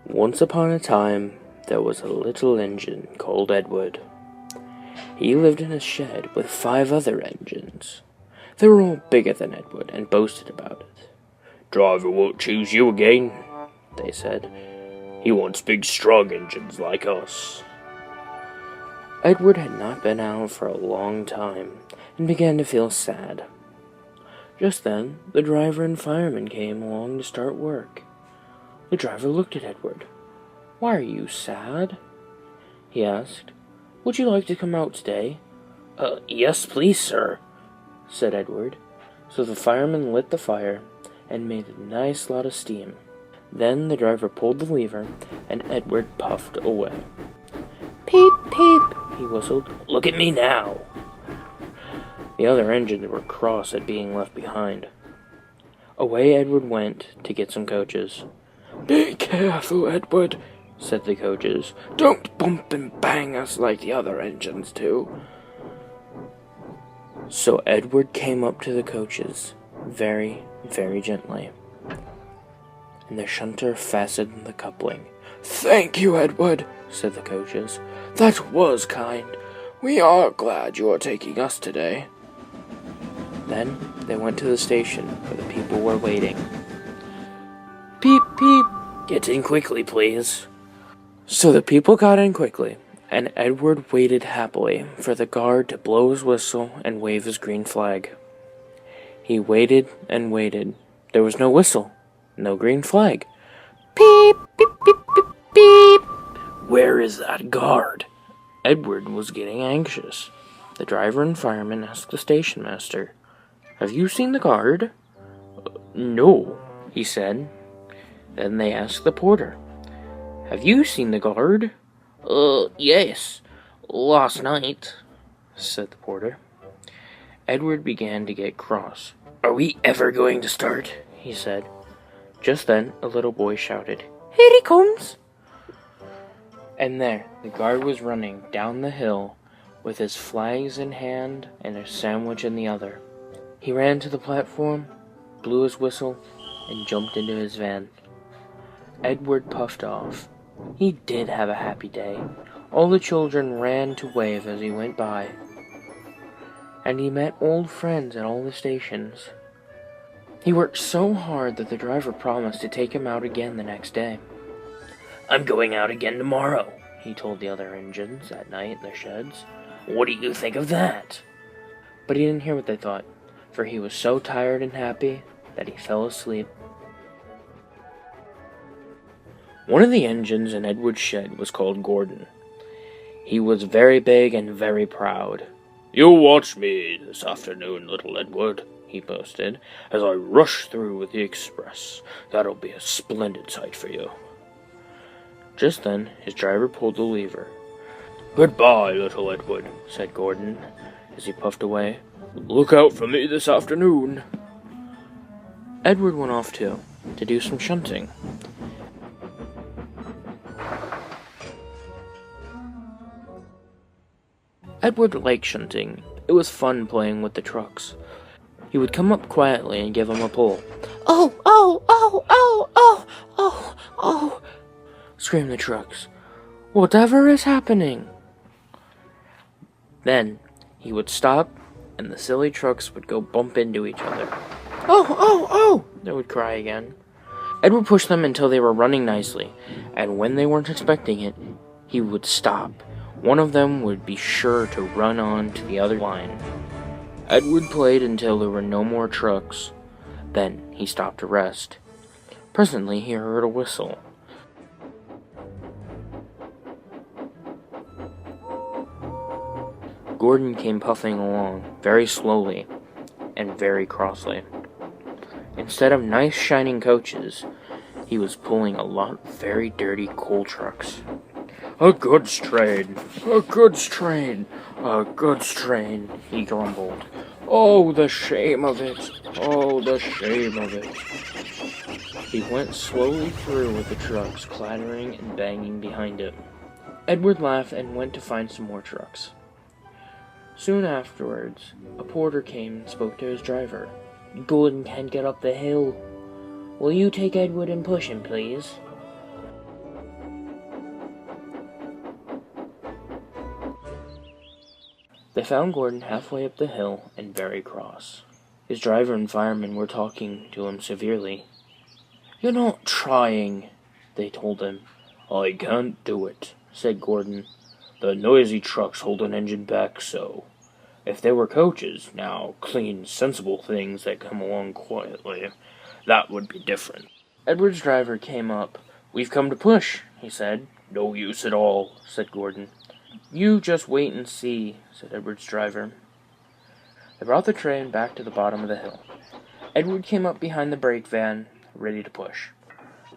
Once upon a time, there was a little engine called Edward. He lived in a shed with 5 other engines. They were all bigger than Edward and boasted about it. "Driver won't choose you again," they said. "He wants big, strong engines like us." Edward had not been out for a long time and began to feel sad. Just then, the driver and fireman came along to start work. The driver looked at Edward. "Why are you sad?" he asked. "Would you like to come out today?" Yes, please, sir," said Edward. So the fireman lit the fire and made a nice lot of steam. Then the driver pulled the lever, and Edward puffed away. "Peep, peep," he whistled. "Look at me now." The other engines were cross at being left behind. Away Edward went to get some coaches. "Be careful, Edward," said the coaches. "Don't bump and bang us like the other engines do." So Edward came up to the coaches, very, very gently, and the shunter fastened the coupling. "Thank you, Edward," said the coaches. "That was kind. We are glad you are taking us today." Then they went to the station where the people were waiting. "Peep, peep, get in quickly, please." So the people got in quickly, and Edward waited happily for the guard to blow his whistle and wave his green flag. He waited and waited. There was no whistle, no green flag. Beep, beep, beep, beep, beep. Where is that guard? Edward was getting anxious. The driver and fireman asked the station master, "Have you seen the guard?" "No," he said. Then they asked the porter, "Have you seen the guard?" Yes, last night," said the porter. Edward began to get cross. "Are we ever going to start?" he said. Just then a little boy shouted, "Here he comes!" And there the guard was running down the hill with his flags in hand and a sandwich in the other. He ran to the platform, blew his whistle, and jumped into his van. Edward puffed off. He did have a happy day. All the children ran to wave as he went by. And he met old friends at all the stations. He worked so hard that the driver promised to take him out again the next day. "I'm going out again tomorrow," he told the other engines at night in the sheds. "What do you think of that?" But he didn't hear what they thought, for he was so tired and happy that he fell asleep. One of the engines in Edward's shed was called Gordon. He was very big and very proud. "You watch me this afternoon, little Edward," he boasted, "as I rush through with the express. That'll be a splendid sight for you." Just then his driver pulled the lever. "Goodbye, little Edward," said Gordon, as he puffed away. "Look out for me this afternoon." Edward went off too, to do some shunting. Edward liked shunting. It was fun playing with the trucks. He would come up quietly and give them a pull. "Oh, oh, oh, oh, oh, oh, oh," screamed the trucks. "Whatever is happening?" Then he would stop, and the silly trucks would go bump into each other. "Oh, oh, oh," they would cry again. Edward pushed them until they were running nicely, and when they weren't expecting it, he would stop. One of them would be sure to run on to the other line. Edward played until there were no more trucks. Then he stopped to rest. Presently he heard a whistle. Gordon came puffing along, very slowly and very crossly. Instead of nice shining coaches, he was pulling a lot of very dirty coal trucks. "A goods train, a goods train, a goods train," he grumbled. "Oh, the shame of it! Oh, the shame of it!" He went slowly through with the trucks clattering and banging behind him. Edward laughed and went to find some more trucks. Soon afterwards, a porter came and spoke to his driver. "Gordon can't get up the hill. Will you take Edward and push him, please?" They found Gordon halfway up the hill and very cross. His driver and fireman were talking to him severely. "You're not trying," they told him. "I can't do it," said Gordon. "The noisy trucks hold an engine back so. If they were coaches, now, clean, sensible things that come along quietly, that would be different." Edward's driver came up. "We've come to push," he said. "No use at all," said Gordon. "You just wait and see," said Edward's driver. They brought the train back to the bottom of the hill. Edward came up behind the brake van, ready to push.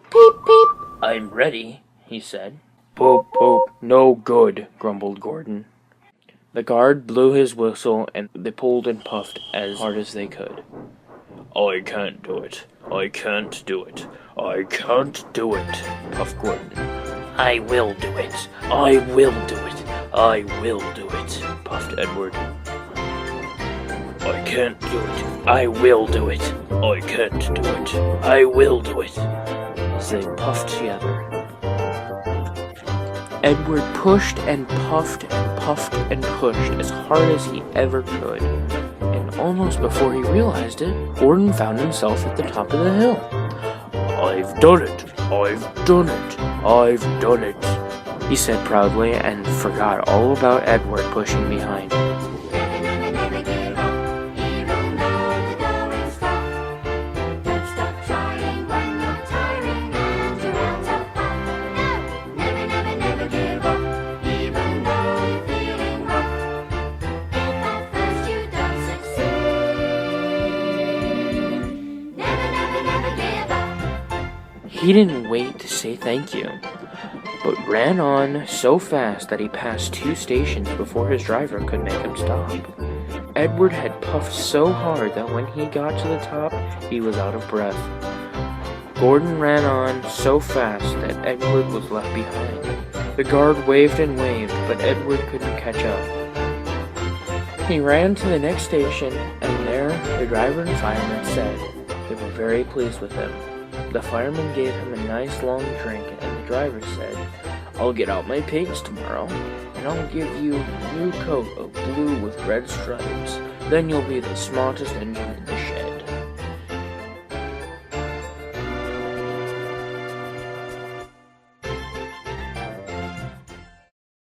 "Peep, peep, I'm ready," he said. "Poop, poop, no good," grumbled Gordon. The guard blew his whistle, and they pulled and puffed as hard as they could. "I can't do it. I can't do it. I can't do it," puffed Gordon. "I will do it. I will do it. I will do it," puffed Edward. "I can't do it. I will do it. I can't do it. I will do it," as they puffed together. Edward pushed and puffed and puffed and pushed as hard as he ever could, and almost before he realized it, Gordon found himself at the top of the hill. "I've done it! I've done it! I've done it!" he said proudly, and forgot all about Edward pushing behind. He didn't wait to say thank you, but ran on so fast that he passed 2 stations before his driver could make him stop. Edward had puffed so hard that when he got to the top, he was out of breath. Gordon ran on so fast that Edward was left behind. The guard waved and waved, but Edward couldn't catch up. He ran to the next station, and there the driver and fireman said they were very pleased with him. The fireman gave him a nice long drink, and the driver said, "I'll get out my pigs tomorrow, and I'll give you a new coat of blue with red stripes. Then you'll be the smartest engine in